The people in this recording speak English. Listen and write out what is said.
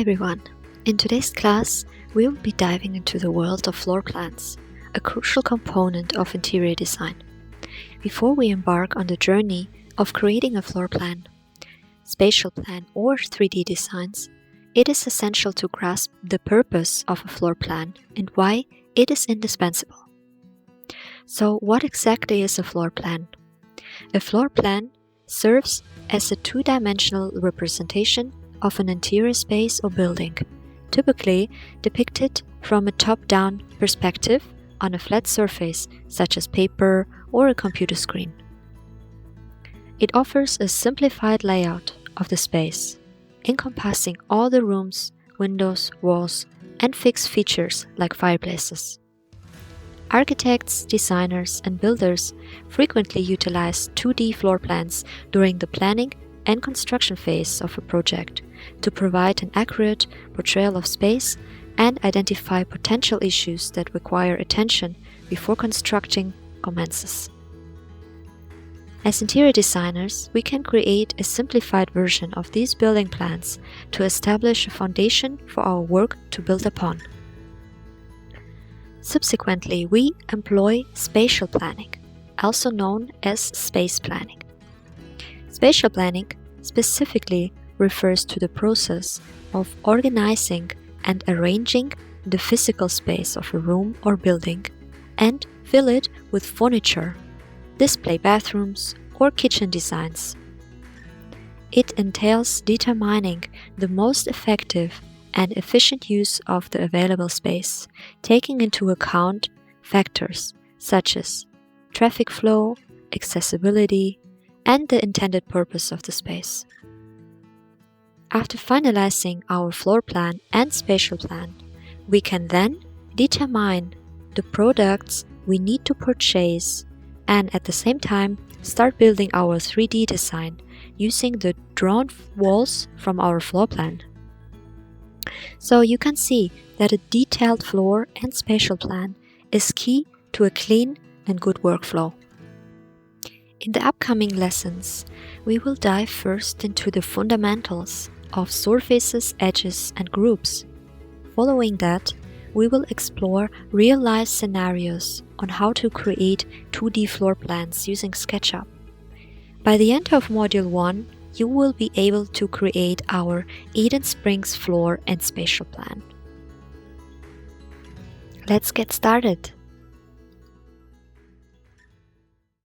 everyone! In today's class, we will be diving into the world of floor plans, a crucial component of interior design. Before we embark on the journey of creating a floor plan, spatial plan or 3D designs, it is essential to grasp the purpose of a floor plan and why it is indispensable. So, what exactly is a floor plan? A floor plan serves as a two-dimensional representation of an interior space or building, typically depicted from a top-down perspective on a flat surface such as paper or a computer screen. It offers a simplified layout of the space, encompassing all the rooms, windows, walls, and fixed features like fireplaces. Architects, designers, and builders frequently utilize 2D floor plans during the planning and construction phase of a project to provide an accurate portrayal of space and identify potential issues that require attention before constructing commences. As interior designers, we can create a simplified version of these building plans to establish a foundation for our work to build upon. Subsequently, we employ spatial planning, also known as space planning. Spatial planning specifically refers to the process of organizing and arranging the physical space of a room or building and fill it with furniture, display bathrooms, or kitchen designs. It entails determining the most effective and efficient use of the available space, taking into account factors such as traffic flow, accessibility, and the intended purpose of the space. After finalizing our floor plan and spatial plan, we can then determine the products we need to purchase and at the same time start building our 3D design using the drawn walls from our floor plan. So you can see that a detailed floor and spatial plan is key to a clean and good workflow. In the upcoming lessons, we will dive first into the fundamentals of surfaces, edges, and groups. Following that, we will explore real-life scenarios on how to create 2D floor plans using SketchUp. By the end of Module 1, you will be able to create our Eden Springs floor and spatial plan. Let's get started!